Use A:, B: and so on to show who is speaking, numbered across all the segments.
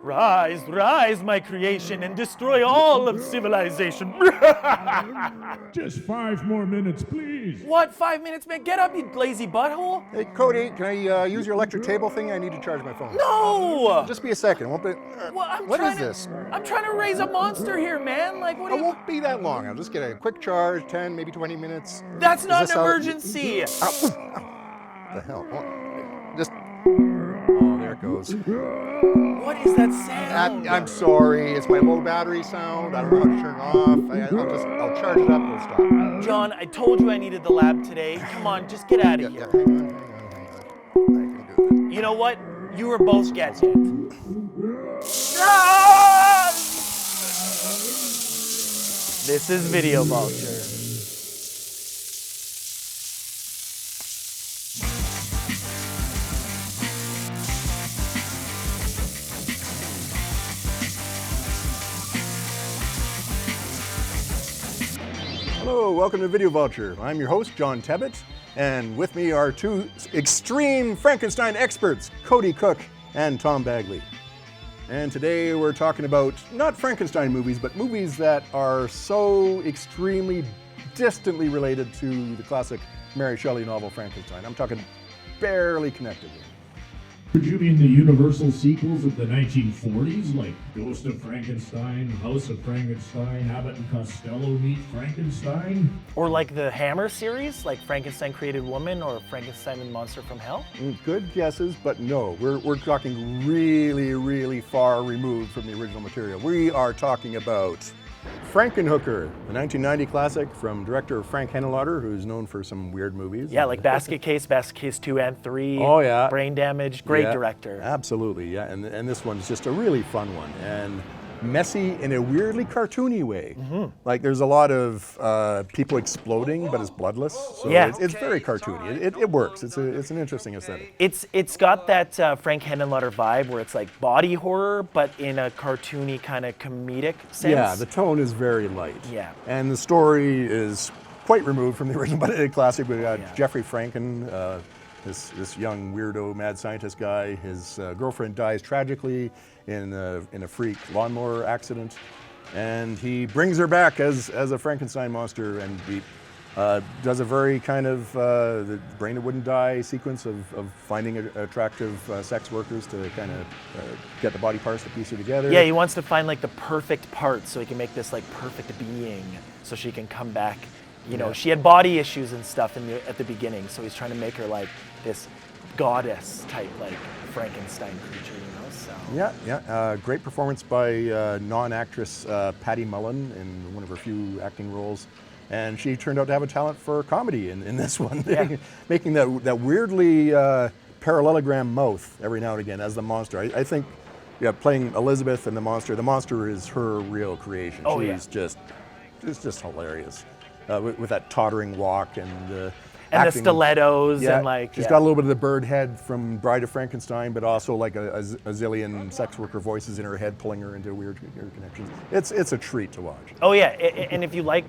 A: Rise, rise, my creation, and destroy all of civilization.
B: Just 5 more minutes, please.
A: What, 5 minutes, man? Get up, you lazy butthole.
C: Hey, Cody, can I use your electric table thing? I need to charge my phone.
A: No!
C: Just be a second. Won't be,
A: Well,
C: what is this?
A: I'm trying to raise a monster here, man. Like, what do
C: It
A: you...
C: won't be that long. I'll just get a quick charge, 10, maybe 20 minutes.
A: That's not an
C: how-
A: emergency.
C: The hell? Just... Oh, there it goes.
A: What is that sound?
C: I'm sorry. It's my low battery sound. I don't know how to turn it off. I'll charge it up. It'll stop.
A: John, I told you I needed the lab today. Come on, just get out of
C: Yeah,
A: here.
C: hang on. I can do it.
A: You know what? You were both getting it. Ah! This is Video Vulture.
C: Hello, welcome to Video Vulture. I'm your host, John Tebbutt, and with me are two extreme Frankenstein experts, Cody Cook and Tom Bagley. And today we're talking about not Frankenstein movies, but movies that are so extremely distantly related to the classic Mary Shelley novel Frankenstein. I'm talking barely connected.
B: Could you mean the Universal sequels of the 1940s, like Ghost of Frankenstein, House of Frankenstein, Abbott and Costello Meet Frankenstein?
A: Or like the Hammer series, like Frankenstein Created Woman or Frankenstein and Monster from Hell?
C: Good guesses, but no. We're talking really, really far removed from the original material. We are talking about Frankenhooker, the 1990 classic from director Frank Henenlotter, who's known for some weird movies.
A: Yeah, like Basket Case 2 and 3.
C: Oh, yeah.
A: Brain Damage, great
C: Yeah,
A: director.
C: Absolutely, yeah. And this one's just a really fun one. And messy in a weirdly cartoony way. Mm-hmm. Like there's a lot of people exploding, but it's bloodless. So
A: Yeah.
C: it's very cartoony. It works. It's an interesting aesthetic.
A: It's got that Frank Henenlotter vibe where it's like body horror, but in a cartoony kind of comedic sense.
C: Yeah, the tone is very light.
A: Yeah.
C: And the story is quite removed from the original, but a classic. We got
A: Yeah.
C: Jeffrey Franken, this young weirdo mad scientist guy. His girlfriend dies tragically in a freak lawnmower accident, and he brings her back as a Frankenstein monster, and he does a very kind of the brain that wouldn't die sequence of finding attractive sex workers to kind of get the body parts to piece her together.
A: Yeah, he wants to find like the perfect part so he can make this like perfect being so she can come back. You know, she had body issues and stuff at the beginning, so he's trying to make her like this goddess type like Frankenstein creature, you know, so.
C: Yeah. Great performance by non-actress Patty Mullen in one of her few acting roles. And she turned out to have a talent for comedy in this one,
A: Yeah.
C: making that weirdly parallelogram mouth every now and again as the monster. I think, playing Elizabeth and the monster is her real creation.
A: Oh,
C: She's just hilarious with that tottering walk and
A: And
C: acting.
A: the stilettos
C: Yeah,
A: and like.
C: she's got a little bit of the bird head from Bride of Frankenstein, but also like a zillion sex worker voices in her head pulling her into weird connections. It's a treat to watch.
A: Oh yeah, and if you like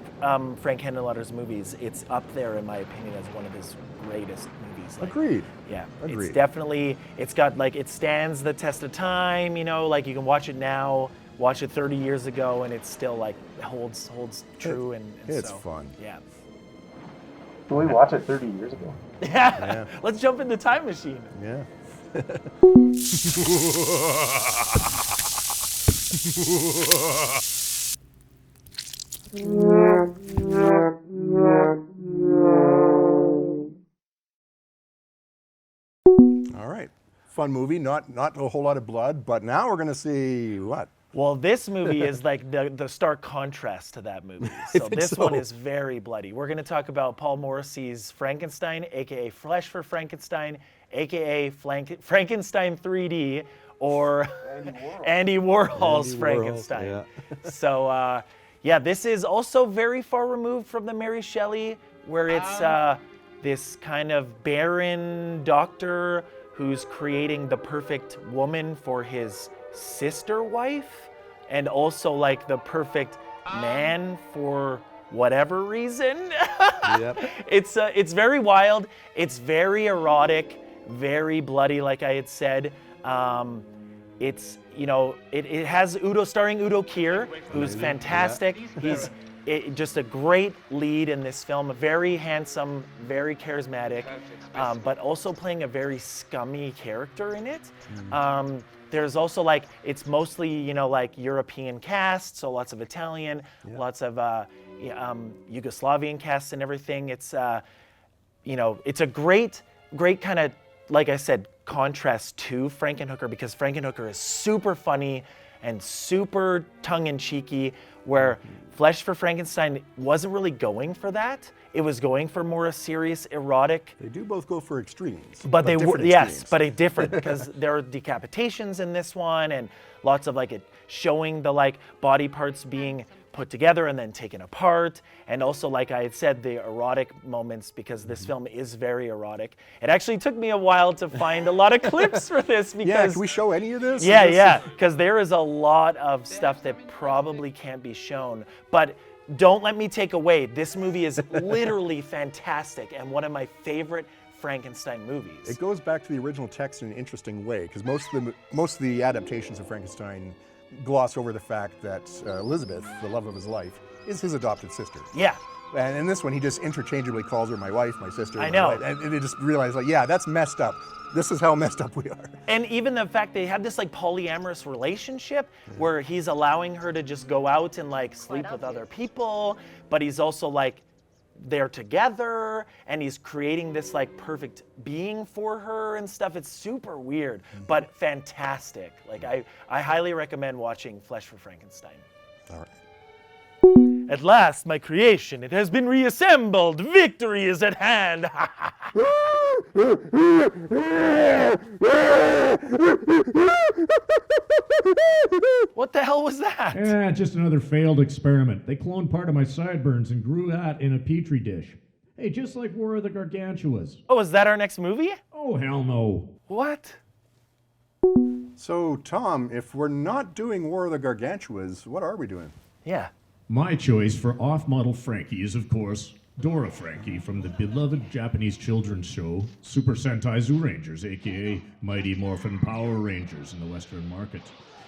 A: Frank Henenlotter's movies, it's up there in my opinion as one of his greatest movies. Like,
C: Agreed.
A: Yeah,
C: Agreed.
A: it's definitely, it's got like, it stands the test of time, you know, like you can watch it now, watch it 30 years ago, and it still like holds true and
C: It's
A: so,
C: fun.
A: Yeah.
D: Can we watch it 30 years ago?
A: Yeah. Let's jump in the time machine.
C: Yeah. All right. Fun movie, not a whole lot of blood, but now we're going to see what?
A: Well, this movie is like the stark contrast to that movie. So this one is very bloody. We're going to talk about Paul Morrissey's Frankenstein, aka Flesh for Frankenstein, aka Frankenstein 3D, or Andy Warhol's Frankenstein.
C: Yeah.
A: So this is also very far removed from the Mary Shelley, where it's this kind of barren doctor who's creating the perfect woman for his sister wife, and also like the perfect man for whatever reason.
C: Yep.
A: It's very wild. It's very erotic, very bloody, like I had said. it's, you know, it has starring Udo Kier, who's fantastic. He's just a great lead in this film, very handsome, very charismatic, but also playing a very scummy character in it. There's also like, it's mostly, you know, like European cast, so lots of Italian, lots of Yugoslavian casts and everything. It's, you know, it's a great kind of, like I said, contrast to Frankenhooker, because Frankenhooker is super funny and super tongue-in-cheeky, where Flesh for Frankenstein wasn't really going for that. It was going for more a serious, erotic.
C: They do both go for extremes.
A: But they were,
C: different
A: yes,
C: extremes.
A: but it different, because there are decapitations in this one, and lots of like it showing the like body parts being put together and then taken apart, and also, like I had said, the erotic moments, because this film is very erotic. It actually took me a while to find a lot of clips for this, because
C: Yeah, can we show any of this?
A: yeah, because there is a lot of stuff that probably can't be shown. But don't let me take away, this movie is literally fantastic and one of my favorite Frankenstein movies.
C: It goes back to the original text in an interesting way, because most of the adaptations of Frankenstein gloss over the fact that Elizabeth, the love of his life, is his adopted sister.
A: Yeah.
C: And in this one, he just interchangeably calls her my wife, my sister.
A: I
C: my
A: know.
C: wife, and they just realize, like, yeah, that's messed up. This is how messed up we are.
A: And even the fact they have this like polyamorous relationship where he's allowing her to just go out and like sleep with other people, but he's also like, they're together and he's creating this like perfect being for her and stuff. It's super weird, but fantastic. Like I highly recommend watching Flesh for Frankenstein.
C: All right.
A: At last, my creation, it has been reassembled. Victory is at hand. What the hell was that?
B: Yeah, just another failed experiment. They cloned part of my sideburns and grew that in a petri dish. Hey, just like War of the Gargantuas.
A: Oh, is that our next movie?
B: Oh, hell no.
A: What?
C: So, Tom, if we're not doing War of the Gargantuas, what are we doing?
A: Yeah.
B: My choice for off-model Frankie is, of course, Dora Frankie from the beloved Japanese children's show Super Sentai Zoorangers, aka Mighty Morphin Power Rangers in the Western market.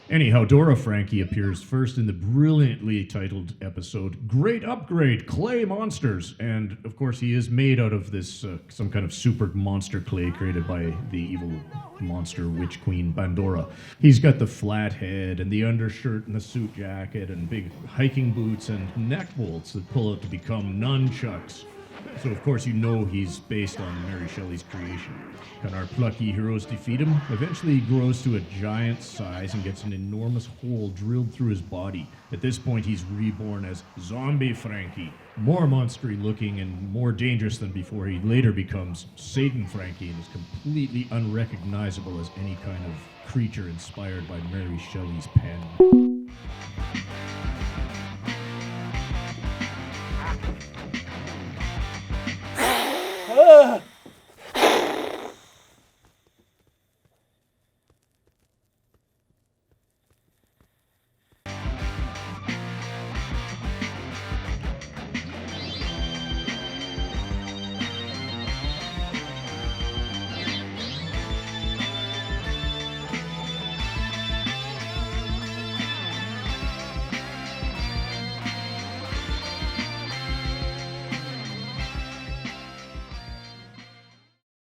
B: Anyhow, Dora Frankie appears first in the brilliantly titled episode Great Upgrade, Clay Monsters. And, of course, he is made out of this, some kind of super monster clay created by the evil monster witch queen Pandora. He's got the flat head and the undershirt and the suit jacket and big hiking boots and neck bolts that pull out to become nunchucks. So, of course, you know he's based on Mary Shelley's creation. Can our plucky heroes defeat him? Eventually, he grows to a giant size and gets an enormous hole drilled through his body. At this point, he's reborn as Zombie Frankie, more monstery looking and more dangerous than before. He later becomes Satan Frankie and is completely unrecognizable as any kind of creature inspired by Mary Shelley's pen.